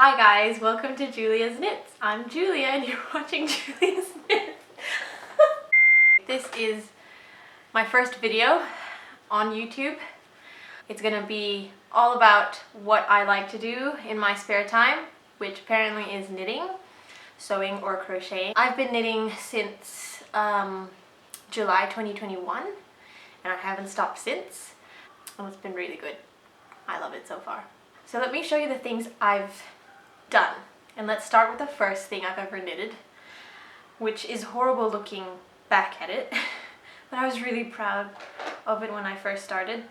Hi guys, welcome to Julia's Knits. I'm Julia and you're watching Julia's Knits. This is my first video on YouTube. It's gonna be all about what I like to do in my spare time, which apparently is knitting, sewing or crocheting. I've been knitting since July 2021 and I haven't stopped since, and it's been really good. I love it so far. So let me show you the things I've done, and let's start with the first thing I've ever knitted, which is horrible looking back at it, but I was really proud of it when I first started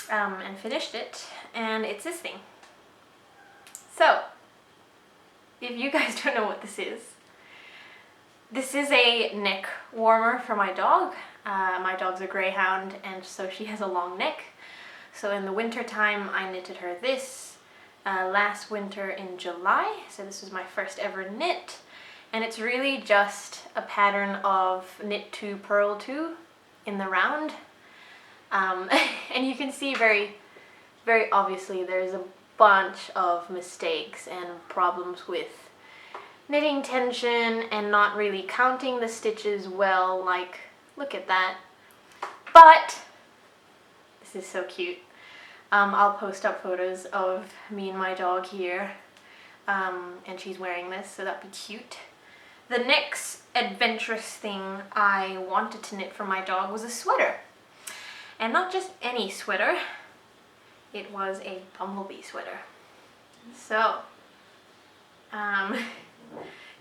and finished it, and it's this thing. So if you guys don't know what this is a neck warmer for my dog. My dog's a greyhound, and so she has a long neck. So in the winter time I knitted her this last winter in July. So this was my first ever knit, and it's really just a pattern of knit 2 purl 2 in the round, and you can see very obviously there's a bunch of mistakes and problems with knitting tension and not really counting the stitches well. Like, look at that. But this is so cute. I'll post up photos of me and my dog here, and she's wearing this, so that'd be cute. The next adventurous thing I wanted to knit for my dog was a sweater, and not just any sweater, it was a Bumblebee sweater. So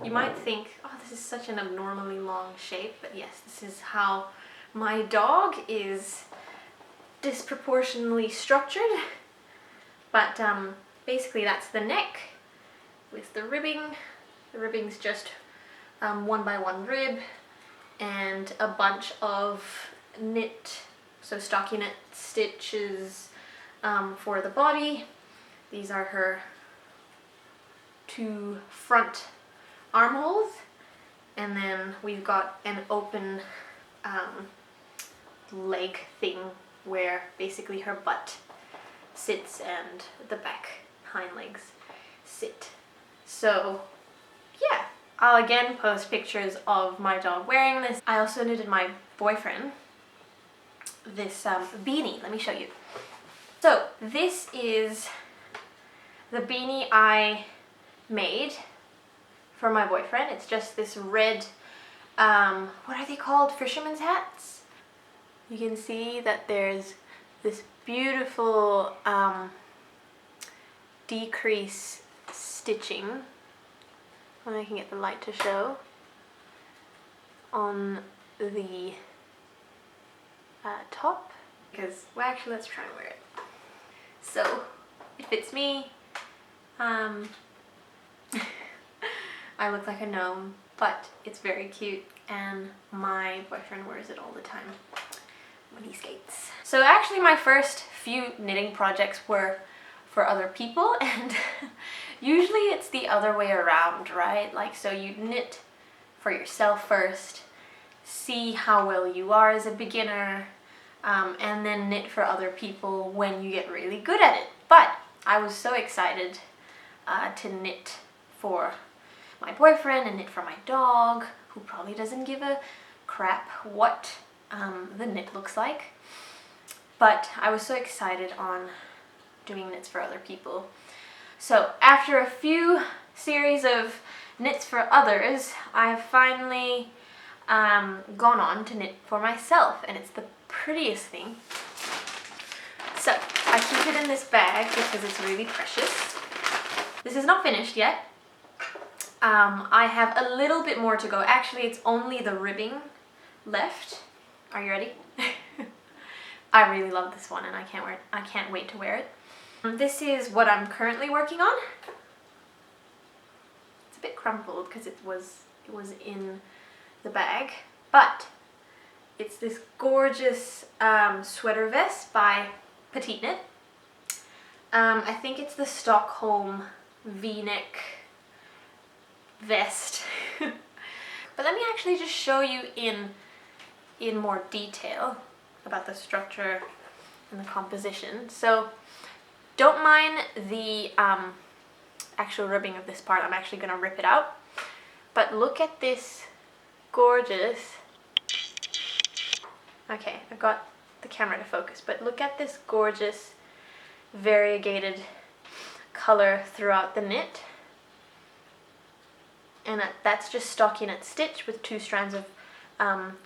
you might think, oh, this is such an abnormally long shape, but yes, this is how my dog is disproportionately structured. But basically that's the neck with the ribbing. The ribbing's just 1x1 rib and a bunch of knit, so stockinette stitches for the body. These are her 2 front armholes, and then we've got an open leg thing where basically her butt sits and the back hind legs sit. So yeah, I'll again post pictures of my dog wearing this. I also knitted my boyfriend this beanie. Let me show you. So this is the beanie I made for my boyfriend. It's just this red, what are they called? Fisherman's hats? You can see that there's this beautiful decrease stitching, when I can get the light to show, on the top. Because, well, actually, let's try and wear it. So it fits me. I look like a gnome, but it's very cute, and my boyfriend wears it all the time when he skates. So actually my first few knitting projects were for other people, and usually it's the other way around, right? Like, so you knit for yourself first, see how well you are as a beginner, and then knit for other people when you get really good at it. But I was so excited to knit for my boyfriend and knit for my dog, who probably doesn't give a crap what the knit looks like. But I was so excited on doing knits for other people. So after a few series of knits for others, I've finally gone on to knit for myself, and it's the prettiest thing. So I keep it in this bag because it's really precious. This is not finished yet. I have a little bit more to go. Actually, it's only the ribbing left. Are you ready? I really love this one, and I can't wait to wear it. This is what I'm currently working on. It's a bit crumpled because it was in the bag, but it's this gorgeous sweater vest by Petiteknit. I think it's the Stockholm V-neck vest. But let me actually just show you in more detail about the structure and the composition. So don't mind the actual ribbing of this part, I'm actually going to rip it out. But look at this gorgeous, okay, I've got the camera to focus, but look at this gorgeous variegated color throughout the knit. And that's just stockinette stitch with 2 strands of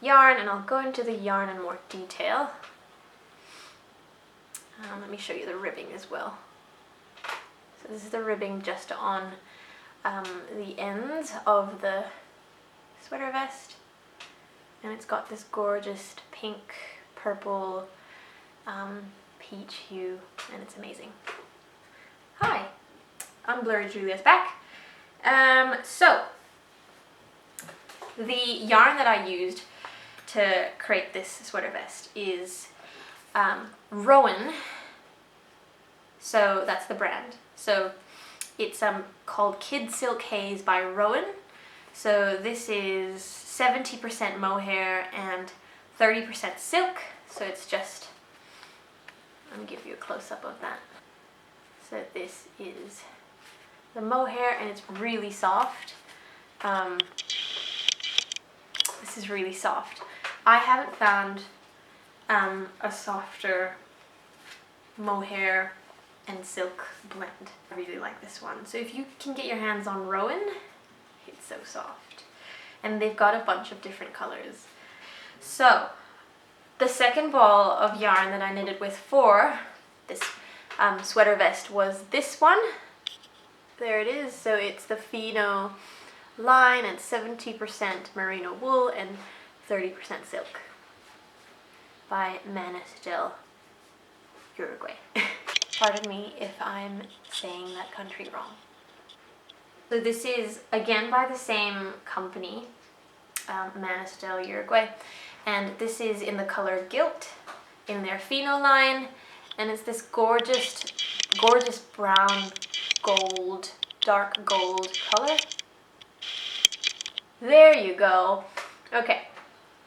yarn, and I'll go into the yarn in more detail. Let me show you the ribbing as well. So this is the ribbing just on the ends of the sweater vest, and it's got this gorgeous pink, purple, peach hue, and it's amazing. Hi, I'm Blurry Julia's back. So the yarn that I used to create this sweater vest is Rowan. So that's the brand. So it's called Kid Silk Haze by Rowan. So this is 70% mohair and 30% silk. So it's just, let me give you a close-up of that. So this is the mohair, and it's really soft. This is really soft. I haven't found a softer mohair and silk blend. I really like this one. So if you can get your hands on Rowan, it's so soft. And they've got a bunch of different colors. So the second ball of yarn that I knitted with for this sweater vest was this one. There it is. So it's the Fino line, and 70% merino wool and 30% silk by Manistel, Uruguay. Pardon me if I'm saying that country wrong. So this is again by the same company, Manistel, Uruguay, and this is in the color Gilt in their Fino line, and it's this gorgeous brown gold, dark gold color. There you go. Okay,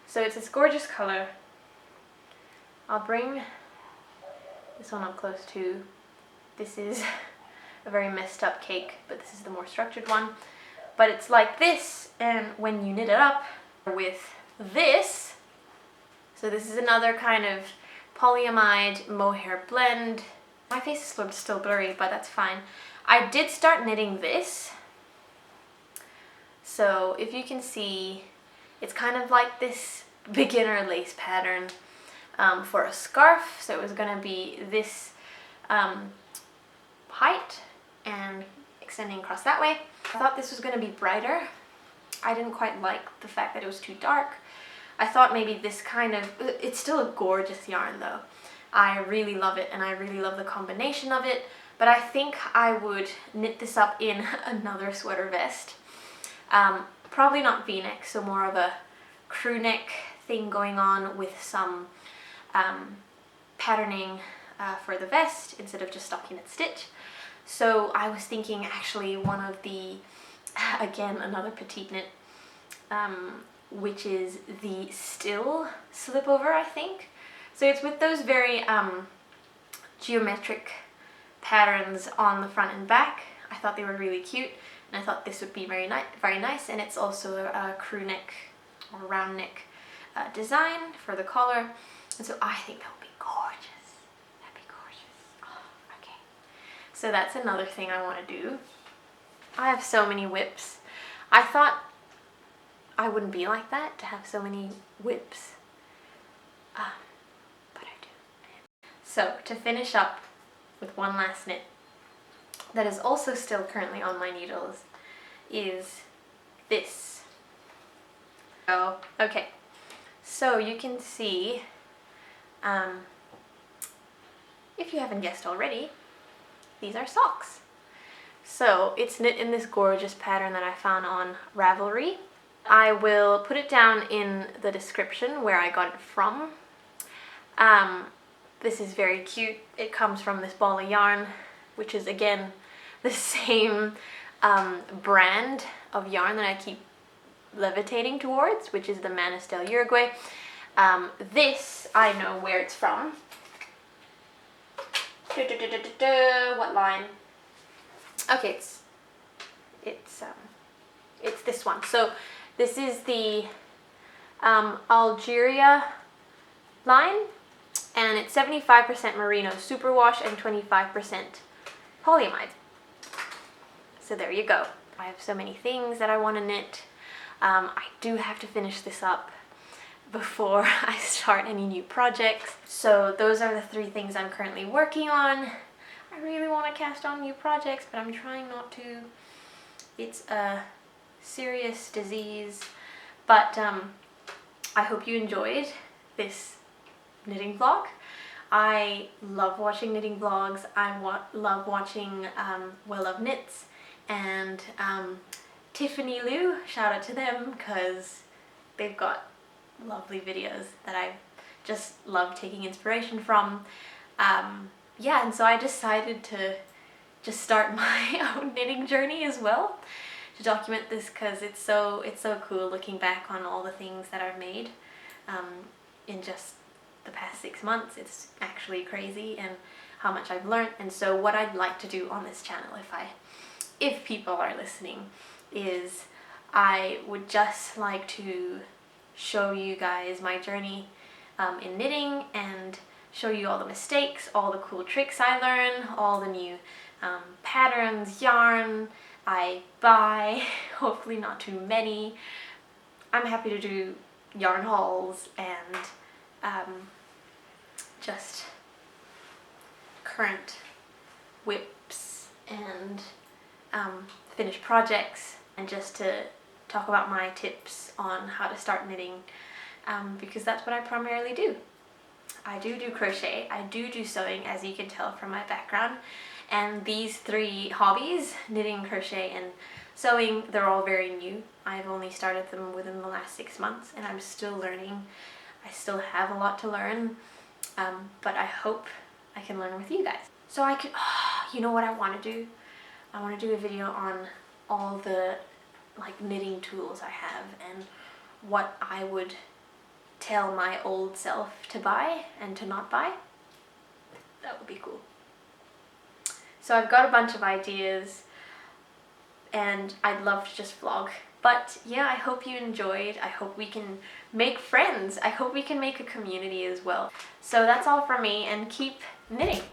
so it's this gorgeous color. I'll bring this one up close too. This is a very messed up cake, but this is the more structured one. But it's like this, and when you knit it up with this, so this is another kind of polyamide mohair blend. My face is still blurry, but that's fine. I did start knitting this. So if you can see, it's kind of like this beginner lace pattern for a scarf. So it was going to be this height and extending across that way. I thought this was going to be brighter. I didn't quite like the fact that it was too dark. I thought maybe this kind of, it's still a gorgeous yarn though. I really love it, and I really love the combination of it, but I think I would knit this up in another sweater vest. Probably not v-neck, so more of a crew neck thing going on with some patterning for the vest instead of just stockinette stitch. So I was thinking actually one of the, again another Petiteknit, which is the Sille Slipover, I think. So it's with those very geometric patterns on the front and back. I thought they were really cute, and I thought this would be very nice. And it's also a crew neck or round neck design for the collar, and so I think that would be gorgeous. That'd be gorgeous. Oh, okay. So that's another thing I want to do. I have so many whips. I thought I wouldn't be like that, to have so many whips. But I do. So to finish up with one last knit that is also still currently on my needles is this. Oh, okay. So you can see, if you haven't guessed already, these are socks. So it's knit in this gorgeous pattern that I found on Ravelry. I will put it down in the description where I got it from. This is very cute. It comes from this ball of yarn, which is again the same brand of yarn that I keep levitating towards, which is the Manistel Uruguay. This, I know where it's from. What line? Okay, it's It's this one. So this is the Algeria line, and it's 75% merino superwash and 25% polyamide. So there you go. I have so many things that I want to knit. I do have to finish this up before I start any new projects. So those are the 3 things I'm currently working on. I really want to cast on new projects, but I'm trying not to. It's a serious disease. But I hope you enjoyed this knitting vlog. I love watching knitting vlogs. I love watching Well Love Knits and Tiffany Lou. Shout out to them because they've got lovely videos that I just love taking inspiration from. Yeah, and so I decided to just start my own knitting journey as well, to document this, because it's so cool looking back on all the things that I've made in just the past 6 months. It's actually crazy, and how much I've learned. And so what I'd like to do on this channel, if people are listening, is I would just like to show you guys my journey in knitting, and show you all the mistakes, all the cool tricks I learn, all the new patterns, yarn I buy, hopefully not too many. I'm happy to do yarn hauls and just current whips and finished projects, and just to talk about my tips on how to start knitting, because that's what I primarily do. I do crochet, I do sewing, as you can tell from my background, and these 3 hobbies, knitting, crochet, and sewing, they're all very new. I've only started them within the last 6 months, and I'm still learning. I still have a lot to learn, but I hope I can learn with you guys. So I could, you know what I want to do? I want to do a video on all the knitting tools I have, and what I would tell my old self to buy and to not buy. That would be cool. So I've got a bunch of ideas, and I'd love to just vlog. But yeah, I hope you enjoyed. I hope we can make friends. I hope we can make a community as well. So that's all from me, and keep knitting.